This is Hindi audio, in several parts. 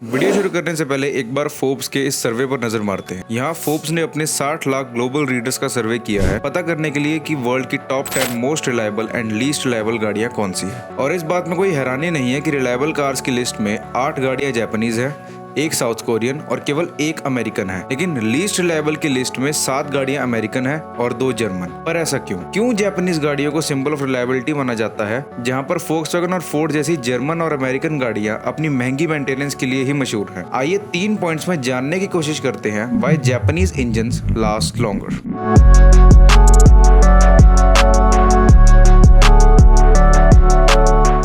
वीडियो शुरू करने से पहले एक बार फोर्ब्स के इस सर्वे पर नजर मारते हैं। यहाँ फोर्ब्स ने अपने 60 लाख ग्लोबल रीडर्स का सर्वे किया है पता करने के लिए कि वर्ल्ड की top 10 most reliable and least reliable गाड़ियाँ कौन सी है। और इस बात में कोई हैरानी नहीं है कि रिलायबल कार्स की लिस्ट में 8 गाड़ियाँ जापानीज है, एक साउथ कोरियन और केवल एक अमेरिकन है। लेकिन लीस्ट रिलायबल की लिस्ट में 7 गाड़ियां अमेरिकन है और 2 जर्मन। पर ऐसा क्यों जापानीज गाड़ियों को सिंबल ऑफ रिलायबिलिटी माना जाता है, जहां पर फोक्सवैगन और फोर्ड जैसी जर्मन और अमेरिकन गाड़ियां अपनी महंगी मेंटेनेंस के लिए ही मशहूर हैं। आइए 3 पॉइंट्स में जानने की कोशिश करते हैं why Japanese engines last longer.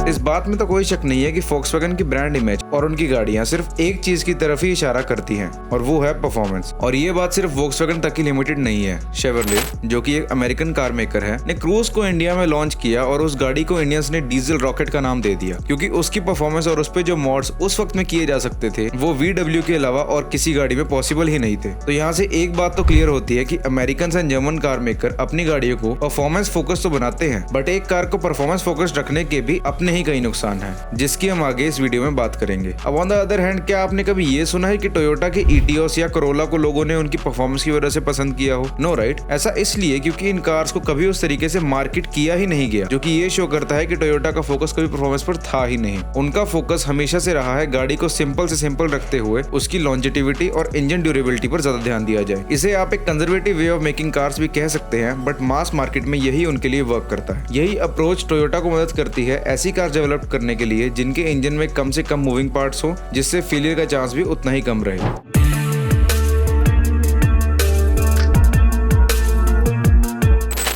इस बात में तो कोई शक नहीं है कि फोक्सवैगन की ब्रांड इमेज और उनकी गाड़ियां सिर्फ एक चीज की तरफ ही इशारा करती हैं और वो है परफॉर्मेंस। और ये बात सिर्फ फोक्सवैगन तक ही लिमिटेड नहीं है। शेवरले, जो कि एक अमेरिकन कार मेकर है, ने क्रूज को इंडिया में लॉन्च किया और उस गाड़ी को इंडियंस ने डीजल रॉकेट का नाम दे दिया, क्योंकि उसकी परफॉर्मेंस और उस पे जो मॉड्स उस वक्त में किए जा सकते थे वो VW के अलावा और किसी गाड़ी में पॉसिबल ही नहीं थे। तो यहाँ से एक बात तो क्लियर होती है कि American and German car maker अपनी गाड़ियों को परफॉर्मेंस फोकस तो बनाते हैं, बट एक कार को परफॉर्मेंस फोकस रखने के भी अपने ही कई नुकसान है, जिसकी हम आगे इस वीडियो में बात करेंगे। अब ऑन द अदर हैंड, क्या आपने कभी ये सुना है कि टोयोटा के इटियोस या कोरोला को लोगों ने उनकी परफॉर्मेंस की वजह से पसंद किया हो? No right. ऐसा इसलिए क्योंकि इन कार्स को कभी उस तरीके से मार्केट किया ही नहीं गया, जो कि ये शो करता है कि टोयोटा का फोकस कभी परफॉर्मेंस पर था ही नहीं। उनका फोकस हमेशा से रहा है गाड़ी को सिंपल से सिंपल रखते हुए उसकी लॉन्जेटिविटी और इंजन ड्यूरेबिलिटी पर ज्यादा ध्यान दिया जाए। इसे आप एक conservative way of making cars भी कह सकते हैं, बट मास मार्केट में यही उनके लिए वर्क करता है। यही अप्रोच टोयोटा को मदद करती है ऐसी कार डेवलप करने के लिए जिनके इंजन में कम से कम मूविंग पार्ट्स हो, जिससे फेलियर का चांस भी उतना ही कम रहे।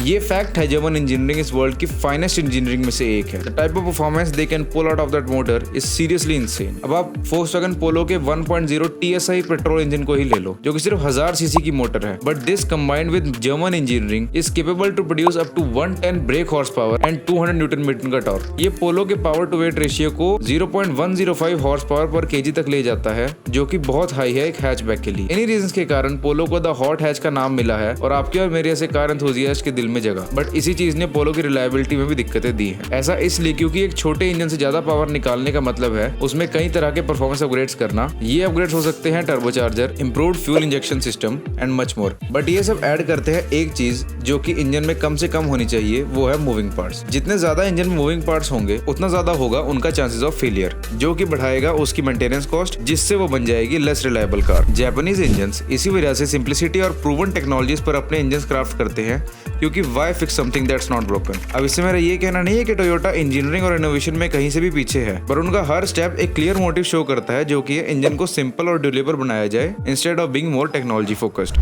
ये फैक्ट है, जर्मन इंजीनियरिंग इस वर्ल्ड की फाइनेस्ट इंजीनियरिंग में से एक है। The type of performance they can pull out of that motor is seriously insane. अब आप फोक्सवैगन पोलो के 1.0 TSI पेट्रोल इंजन को ही ले लो, जो कि सिर्फ 1000 सीसी की मोटर है, but this combined with German engineering is capable to produce up to 110 brake horse power and 200 newton metre का टॉर्क। ये पोलो के पावर टू वेट रेशियो को 0.105 हॉर्स पावर पर केजी तक ले जाता है, जो कि बहुत हाई है एक हैचबैक के लिए। इन्हीं रीजंस के कारण पोलो को द हॉट हैच का नाम मिला है और आपके और मेरे ऐसे कार एंथुसियास्ट के दिल में जगह। बट इसी चीज ने पोलो की रिलायबिलिटी में भी दिक्कतें दी हैं। ऐसा इसलिए क्योंकि एक छोटे इंजन से ज्यादा पावर निकालने का मतलब है उसमें कई तरह के परफॉर्मेंस अपग्रेड्स करना। ये अपग्रेड्स हो सकते हैं turbocharger, improved fuel injection system and much more. But ये सब ऐड करते हैं एक चीज जो कि इंजन में कम से कम होनी चाहिए, वो है मूविंग पार्ट्स। जितने ज्यादा इंजन में मूविंग पार्ट्स होंगे उतना ज्यादा होगा उनका चांसेस ऑफ फेलियर, जो कि बढ़ाएगा उसकी मेंटेनेंस कॉस्ट, जिससे वो बन जाएगी less reliable car. Japanese engines इसी वजह से सिंप्लिसिटी और प्रूवन टेक्नोलॉजीज पर अपने इंजन क्राफ्ट करते हैं, क्योंकि why fix something that's not broken. अब इससे मेरा ये कहना नहीं है कि टोयोटा इंजीनियरिंग और इनोवेशन में कहीं से भी पीछे है, पर उनका हर स्टेप एक क्लियर मोटिव शो करता है, जो कि इंजन को सिंपल और ड्यूरेबल बनाया जाए instead of being more technology focused.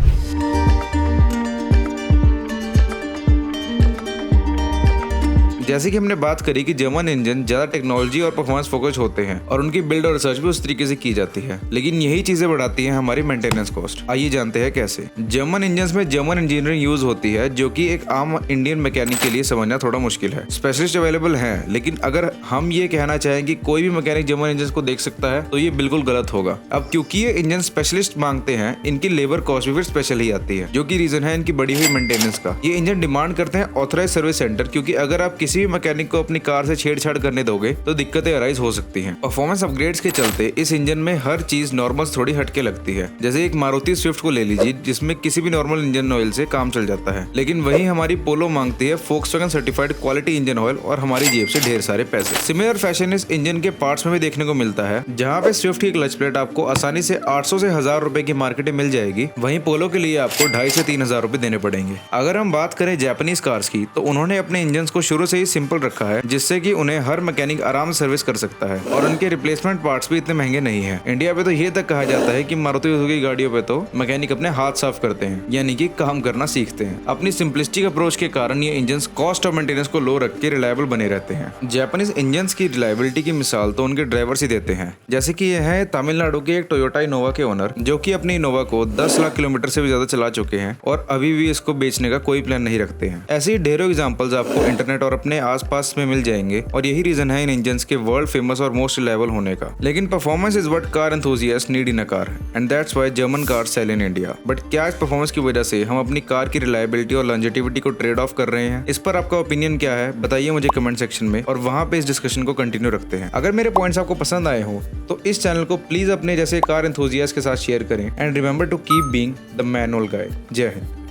जैसे कि हमने बात करी कि जर्मन इंजन ज्यादा टेक्नोलॉजी और परफॉर्मेंस फोकस होते हैं और उनकी बिल्ड और रिसर्च भी उस तरीके से की जाती है, लेकिन यही चीजें बढ़ाती हैं हमारी मेंटेनेंस कॉस्ट। आइए जानते हैं कैसे। जर्मन इंजन्स में जर्मन इंजीनियरिंग यूज होती है, जो कि एक आम इंडियन मैकेनिक के लिए समझना थोड़ा मुश्किल है। स्पेशलिस्ट अवेलेबल हैं, लेकिन अगर हम ये कहना चाहें कि कोई भी मैकेनिक जर्मन इंजन को देख सकता है तो ये बिल्कुल गलत होगा। अब क्योंकि ये इंजन स्पेशलिस्ट मांगते हैं, इनकी लेबर कॉस्ट भी फिर स्पेशल ही आती है, जो की रीजन है इनकी बढ़ी हुई मेंटेनेंस का। ये इंजन डिमांड करते हैं ऑथराइज सर्विस सेंटर, क्योंकि अगर आप किसी भी मैकेनिक को अपनी कार से छेड़छाड़ करने दोगे तो दिक्कतें अराइज हो सकती हैं। परफॉर्मेंस अपग्रेड्स के चलते इस इंजन में हर चीज नॉर्मल थोड़ी हटके लगती है। जैसे एक मारुति स्विफ्ट को ले लीजिए, जिसमें किसी भी नॉर्मल इंजन ऑयल से काम चल जाता है, लेकिन वही हमारी पोलो मांगती है Volkswagen certified quality engine oil और हमारी जेब से ढेर सारे पैसे। सिमिलर फैशन इस इंजन के पार्ट्स में भी देखने को मिलता है। जहाँ पे स्विफ्ट की क्लच प्लेट आपको आसानी से 800 से 1000 रुपए की मार्केट में मिल जाएगी, वहीं पोलो के लिए आपको 2500 से 3000 रुपए देने पड़ेंगे। अगर हम बात करें जापानीज कार्स की, तो उन्होंने अपने इंजन को शुरू से ही सिंपल रखा है, जिससे कि उन्हें हर मैकेनिक आराम से सर्विस कर सकता है और उनके रिप्लेसमेंट पार्ट्स भी इतने महंगे नहीं हैं। इंडिया पे तो ये तक कहा जाता है कि मारुति सुजुकी गाड़ियों पे तो मैकेनिक अपने हाथ साफ करते हैं, यानी कि काम करना सीखते हैं। अपनी सिंपलिस्टिक अप्रोच के कारण ये इंजन्स कॉस्ट और मेंटेनेंस को लो रख के रिलायबल बने रहते हैं। जापानीज इंजन्स की रिलायबिलिटी की मिसाल तो उनके ड्राइवर्स ही देते हैं। जैसे कि ये है तमिलनाडु के एक टोयोटा इनोवा के ओनर, जो कि अपनी इनोवा को 10 लाख किलोमीटर से भी ज्यादा चला चुके हैं और अभी भी इसको बेचने का कोई प्लान नहीं रखते हैं। ऐसे ही ढेरों एग्जाम्पल्स आपको इंटरनेट और अपने अपने आसपास में मिल जाएंगे और यही रीजन है इन इंजन्स के वर्ल्ड फेमस और मोस्ट रिलायबल होने का। लेकिन performance is what car enthusiast need in a car and that's why German cars sell in India. But क्या इस परफॉर्मेंस की वजह से हम अपनी कार की रिलायबिलिटी और लॉन्जेटिविटी को ट्रेड ऑफ कर रहे हैं? इस पर आपका ओपिनियन क्या है बताइए मुझे कमेंट सेक्शन में, और वहां पे इस डिस्कशन को कंटिन्यू रखते हैं। अगर मेरे पॉइंट्स आपको पसंद आए हो तो इस चैनल को प्लीज अपने जैसे कार एंथुसियास्ट के साथ शेयर करें and remember to keep being the manual guide. जय हिंद।